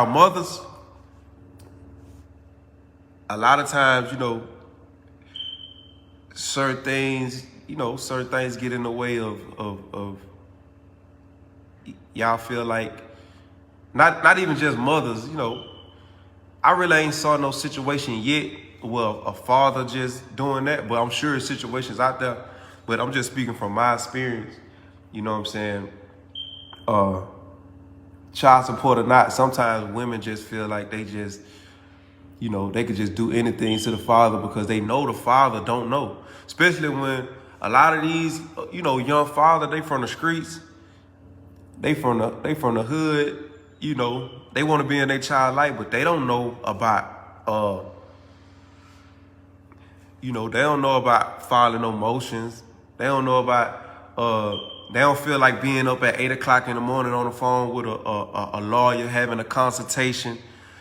Our mothers, a lot of times, certain things get in the way of y'all feel like, not even just mothers, I really ain't saw no situation yet where a father just doing that, but I'm sure situations out there. But I'm just speaking from my experience, you know what I'm saying? Child support or not, sometimes women just feel like they just, they could just do anything to the father because they know the father don't know. Especially when a lot of these, young father, they from the streets, they from the hood, they want to be in their child life, but they don't know about, they don't know about following no motions. They don't know about, they don't feel like being up at 8 o'clock in the morning on the phone with a lawyer having a consultation.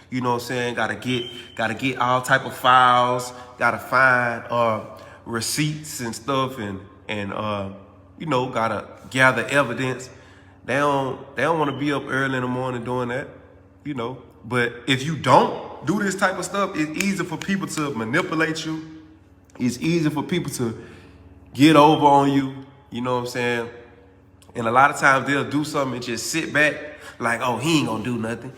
You know what I'm saying? Gotta get all type of files. Gotta find receipts and stuff, and gotta gather evidence. They don't want to be up early in the morning doing that, But if you don't do this type of stuff, it's easy for people to manipulate you. It's easy for people to get over on you. You know what I'm saying? And a lot of times they'll do something and just sit back like, oh, he ain't gonna do nothing.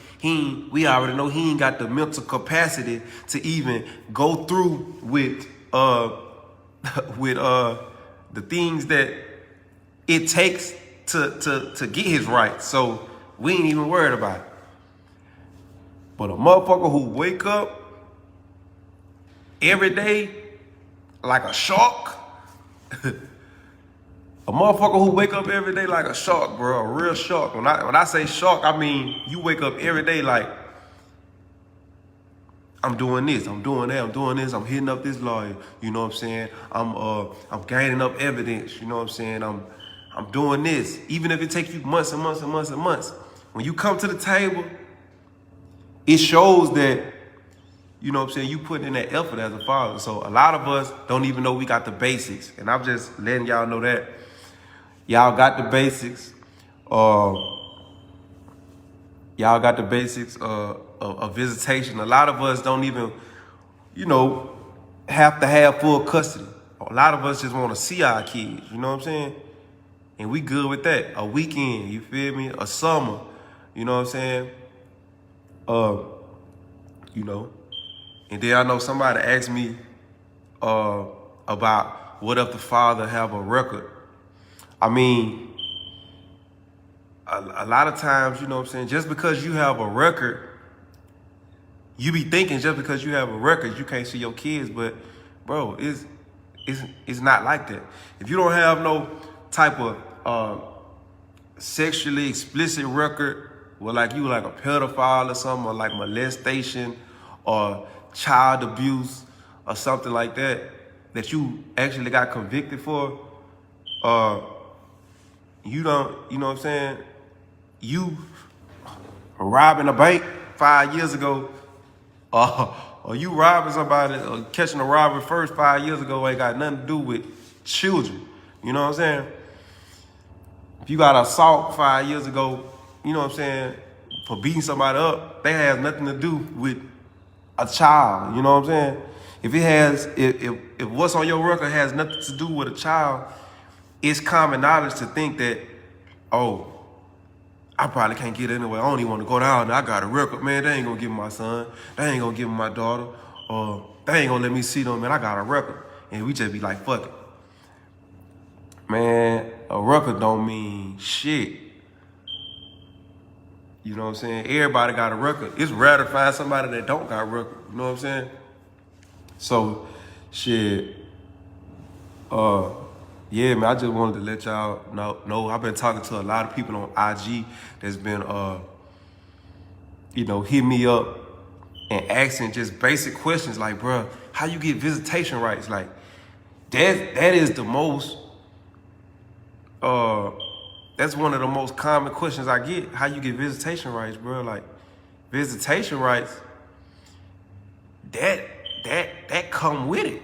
We already know he ain't got the mental capacity to even go through with the things that it takes to get his rights. So we ain't even worried about it. But a motherfucker who wake up every day like a shark, a motherfucker who wake up every day like a shark, bro, a real shark. When I say shark, I mean you wake up every day like, I'm doing this, I'm doing that, I'm doing this, I'm hitting up this lawyer, you know what I'm saying? I'm gaining up evidence, you know what I'm saying? I'm doing this, even if it takes you months and months and months and months. When you come to the table, it shows that, you know what I'm saying, you putting in that effort as a father. So a lot of us don't even know we got the basics. And I'm just letting y'all know that. Y'all got the basics. Y'all got the basics of visitation. A lot of us don't even, have to have full custody. A lot of us just want to see our kids, you know what I'm saying? And we good with that. A weekend, you feel me? A summer, you know what I'm saying? And then I know somebody asked me about what if the father have a record. I mean, a lot of times, you know what I'm saying, just because you have a record, you be thinking just because you have a record, you can't see your kids. But, bro, it's not like that. If you don't have no type of sexually explicit record, well, like you like a pedophile or something, or like molestation or child abuse or something like that, that you actually got convicted for, you don't, you know what I'm saying? You robbing a bank 5 years ago, or you robbing somebody or catching a robber first 5 years ago ain't got nothing to do with children. You know what I'm saying? If you got assault 5 years ago, you know what I'm saying, for beating somebody up, that has nothing to do with a child, you know what I'm saying? If what's on your record has nothing to do with a child, it's common knowledge to think that, oh, I probably can't get anywhere. I don't even want to go down there. I got a record, man. They ain't gonna give me my son. They ain't gonna give me my daughter. Or they ain't gonna let me see them, man. I got a record. And we just be like, fuck it. Man, a record don't mean shit. You know what I'm saying? Everybody got a record. It's rare to find somebody that don't got a record. You know what I'm saying? So, shit. Yeah, man, I just wanted to let y'all know. I've been talking to a lot of people on IG that's been, hit me up and asking just basic questions like, bro, how you get visitation rights? Like, that is the most, that's one of the most common questions I get. How you get visitation rights, bro? Like, visitation rights, that come with it.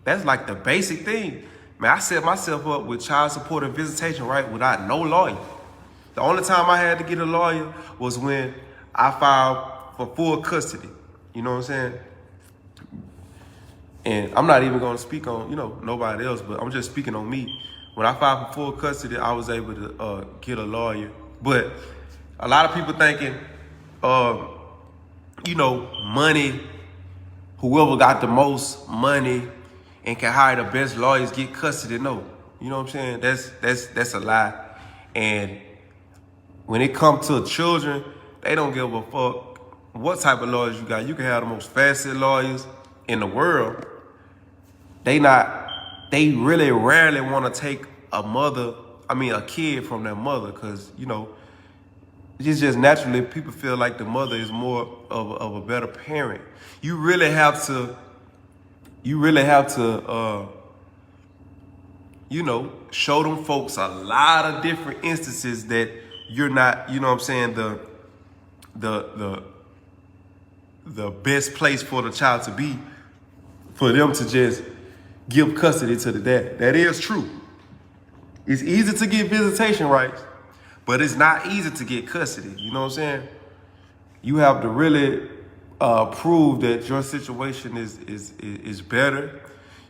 That's like the basic thing. Man, I set myself up with child support and visitation right without no lawyer. The only time I had to get a lawyer was when I filed for full custody. You know what I'm saying? And I'm not even gonna speak on, nobody else, but I'm just speaking on me. When I filed for full custody, I was able to get a lawyer. But a lot of people thinking, money, whoever got the most money and can hire the best lawyers get custody. No, you know what I'm saying? That's a lie. And when it comes to children, they don't give a fuck what type of lawyers you got. You can have the most facet lawyers in the world. They really rarely want to take a kid from their mother, because, it's just naturally people feel like the mother is more of a better parent. You really have to, show them folks a lot of different instances that you're not, the best place for the child to be, for them to just give custody to the dad. That is true. It's easy to get visitation rights, but it's not easy to get custody. You know what I'm saying? You have to really prove that your situation is better.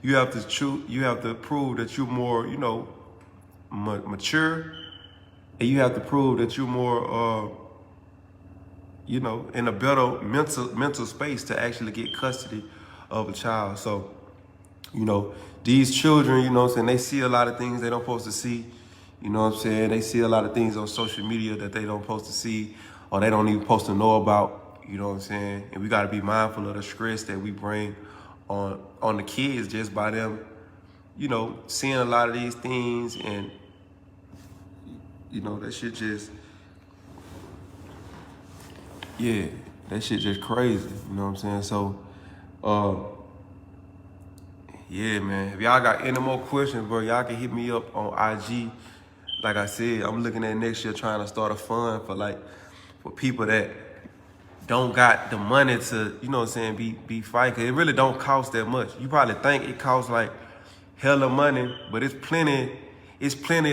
You have to prove that you're more, mature, and you have to prove that you're more, in a better mental space to actually get custody of a child. So, these children, they see a lot of things they don't supposed to see. You know what I'm saying? They see a lot of things on social media that they don't supposed to see, or they don't even supposed to know about. You know what I'm saying? And we got to be mindful of the stress that we bring on the kids just by them, seeing a lot of these things. And, that shit just, that shit just crazy. You know what I'm saying? So, yeah, man. If y'all got any more questions, bro, y'all can hit me up on IG. Like I said, I'm looking at next year trying to start a fund for people that don't got the money to, be fighting. 'Cause it really don't cost that much. You probably think it costs like hella money, but it's plenty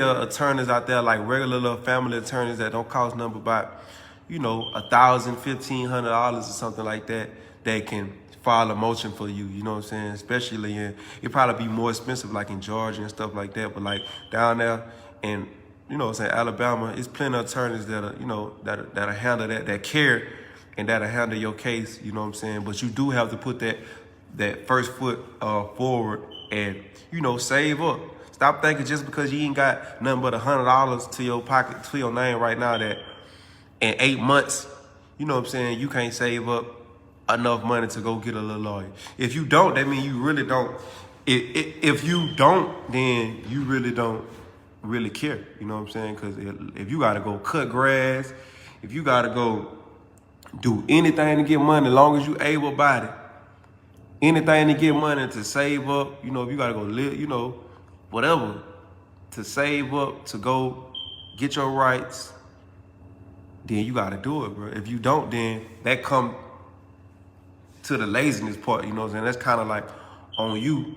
of attorneys out there, like regular little family attorneys that don't cost nothing but about, $1,000, $1,500 or something like that, that can file a motion for you. You know what I'm saying? Especially it probably be more expensive like in Georgia and stuff like that, but like down there in, Alabama, it's plenty of attorneys that are, that'll handle that care, and that'll handle your case. You know what I'm saying? But you do have to put that first foot forward and, save up. Stop thinking just because you ain't got nothing but $100 to your pocket, to your name right now, that in 8 months, you can't save up enough money to go get a little lawyer. If you don't, that means you really don't. If you don't, then you really don't really care. You know what I'm saying? Because if you got to go cut grass, if you got to go do anything to get money, as long as you able-bodied, anything to get money to save up, if you got to go live, whatever, to save up, to go get your rights, then you got to do it, bro. If you don't, then that come to the laziness part, you know what I'm saying? That's kind of like on you.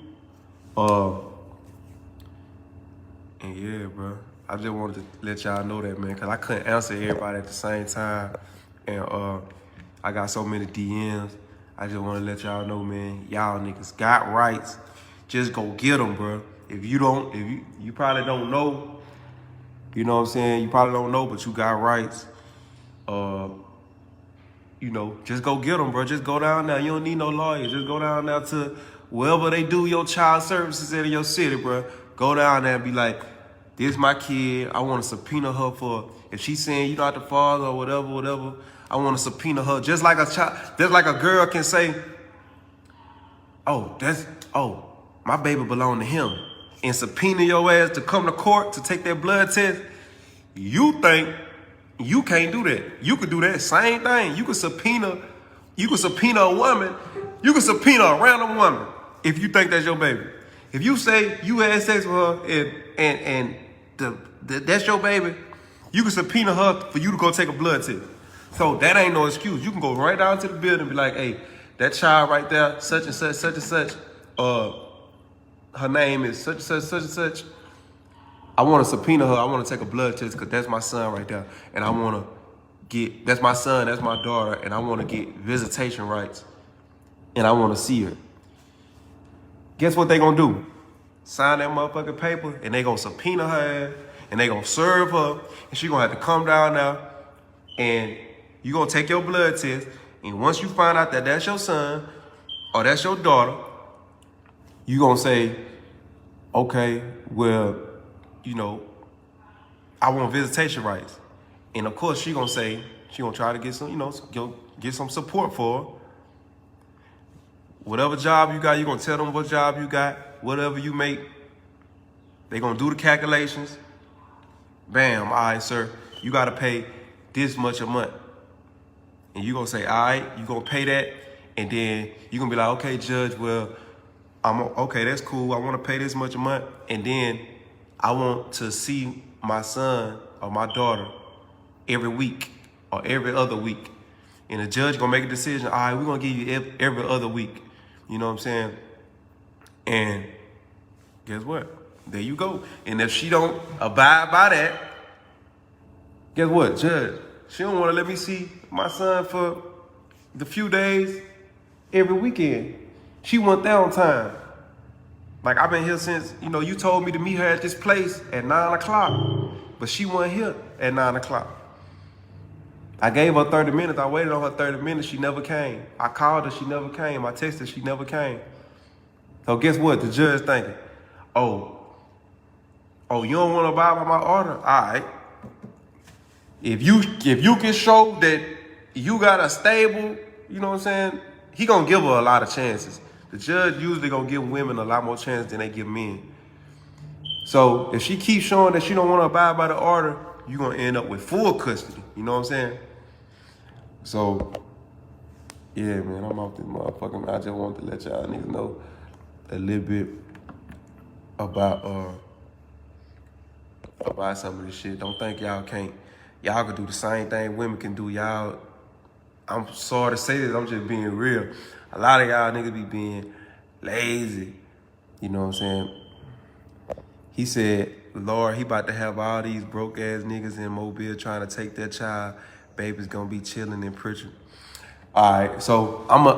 And yeah, bro, I just wanted to let y'all know that, man, because I couldn't answer everybody at the same time. And I got so many DMs. I just want to let y'all know, man, y'all niggas got rights. Just go get them, bro. If you probably don't know, you know what I'm saying? You probably don't know, but you got rights. Just go get them, bro. Just go down there. You don't need no lawyer. Just go down there to wherever they do your child services in your city, bro. Go down there and be like, this my kid. I want to subpoena her for, if she's saying you're not the father or whatever, I want to subpoena her. Just like a child, just like a girl can say, my baby belong to him, and subpoena your ass to come to court to take that blood test. You think you can't do that? You could do that same thing. You could subpoena a woman. You could subpoena a random woman if you think that's your baby. If you say you had sex with her and that's your baby, you can subpoena her for you to go take a blood test. So that ain't no excuse. You can go right down to the building and be like, hey, that child right there, such and such, her name is such and such. I want to subpoena her. I want to take a blood test because that's my son right there. And I want to that's my son, that's my daughter, and I want to get visitation rights, and I want to see her. Guess what they gonna do? Sign that motherfucking paper, and they gonna subpoena her ass, and they gonna serve her, and she gonna have to come down now, and you gonna take your blood test, and once you find out that that's your son, or that's your daughter, you gonna say, okay, well, you know, I want visitation rights. And of course, she gonna say, she gonna try to get some, you know, get some support for her. Whatever job you got, you gonna tell them what job you got, whatever you make, they gonna do the calculations. Bam, all right, sir, you gotta pay this much a month. And you gonna say, all right, you gonna pay that, and then you gonna be like, okay, judge, well, okay, that's cool, I wanna pay this much a month, and then I want to see my son or my daughter every week or every other week. And the judge gonna make a decision, all right, we're gonna give you every other week. You know what I'm saying? And guess what? There you go. And if she don't abide by that, guess what, judge? She don't wanna let me see my son for the few days every weekend. She want that on time. Like, I've been here since, you know, you told me to meet her at this place at 9 o'clock, but she wasn't here at 9 o'clock. I gave her 30 minutes. I waited on her 30 minutes. She never came. I called her. She never came. I texted her. She never came. So guess what? The judge thinking, oh, you don't want to abide by my order? All right. If you can show that you got a stable, you know what I'm saying, he gonna give her a lot of chances. The judge usually gonna give women a lot more chances than they give men. So if she keeps showing that she don't want to abide by the order, you're gonna end up with full custody. You know what I'm saying? So, yeah, man, I'm off this motherfucking. I just wanted to let y'all niggas know a little bit about some of this shit. Don't think y'all can do the same thing women can do. Y'all, I'm sorry to say this, I'm just being real. A lot of y'all niggas be being lazy. You know what I'm saying? He said, Lord, he about to have all these broke ass niggas in Mobile trying to take their child. Baby's gonna be chilling and preaching. All right, so I'ma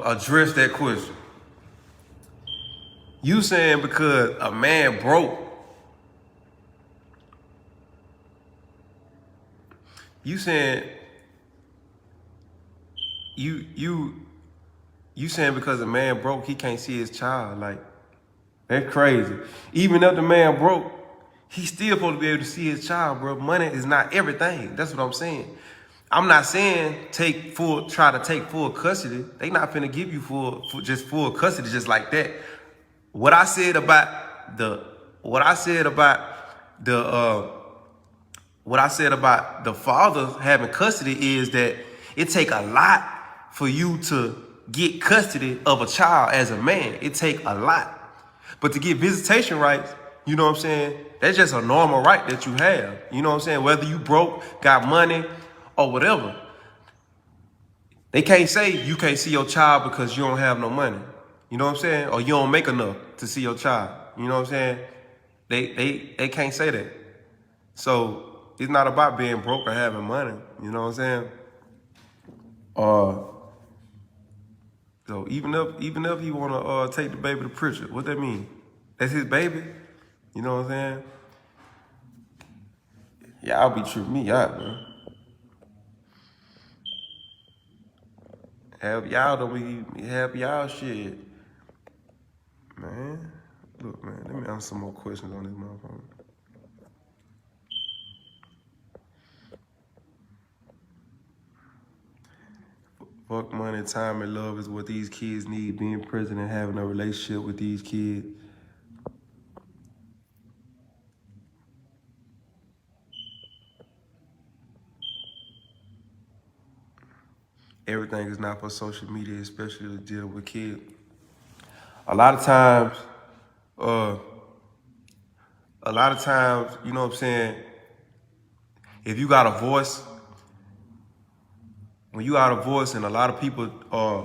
address that question. You saying because a man broke, you saying you saying because a man broke, he can't see his child. Like, that's crazy. Even if the man broke, he's still supposed to be able to see his child, bro. Money is not everything. That's what I'm saying. I'm not saying try to take full custody. They not finna give you full custody just like that. What I said about the father having custody is that it take a lot for you to get custody of a child as a man. It take a lot. But to get visitation rights, you know what I'm saying, that's just a normal right that you have. You know what I'm saying? Whether you broke, got money, or whatever. They can't say you can't see your child because you don't have no money. You know what I'm saying? Or you don't make enough to see your child. You know what I'm saying? They can't say that. So it's not about being broke or having money. You know what I'm saying? So even if he wanna take the baby to Pritchard, what that mean? That's his baby. You know what I'm saying? Y'all be tripping me out, man. Have y'all shit. Man, look, man, let me answer some more questions on this motherfucker. Fuck money, time, and love is what these kids need. Being present and having a relationship with these kids. Everything is not for social media, especially to deal with kids. A lot of times, you know what I'm saying, if you got a voice, when you got a voice and a lot of people are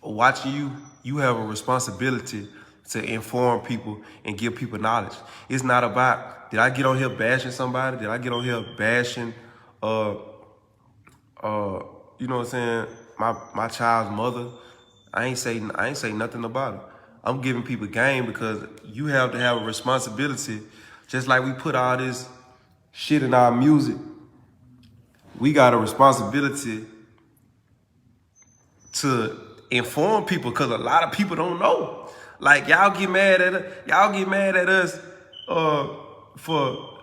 watching you, you have a responsibility to inform people and give people knowledge. It's not about, did I get on here bashing somebody? Did I get on here bashing, you know what I'm saying, my child's mother? I ain't say nothing about it. I'm giving people game because you have to have a responsibility. Just like we put all this shit in our music, we got a responsibility to inform people, because a lot of people don't know. Like, y'all get mad at us for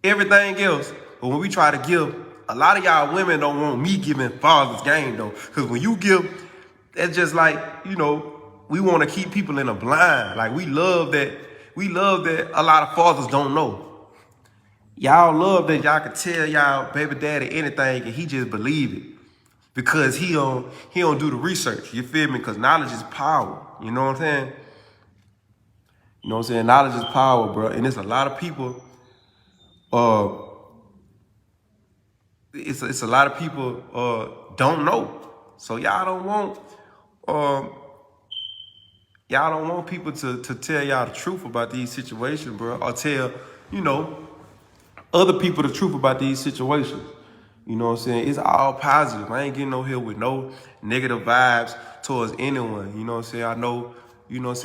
everything else, but when we try to give, a lot of y'all women don't want me giving fathers game though, because when you give, that's just like, you know, we want to keep people in a blind. Like, we love that a lot of fathers don't know. Y'all love that y'all can tell y'all baby daddy anything and he just believe it, because he don't do the research. You feel me? Because knowledge is power. You know what I'm saying? You know what I'm saying? Knowledge is power, bro. And there's a lot of people. It's a lot of people don't know. So y'all don't want people to tell y'all the truth about these situations, bro, or tell, you know, other people the truth about these situations. You know what I'm saying? It's all positive. I ain't getting on here with no negative vibes towards anyone. You know what I'm saying? I know, you know what I'm saying?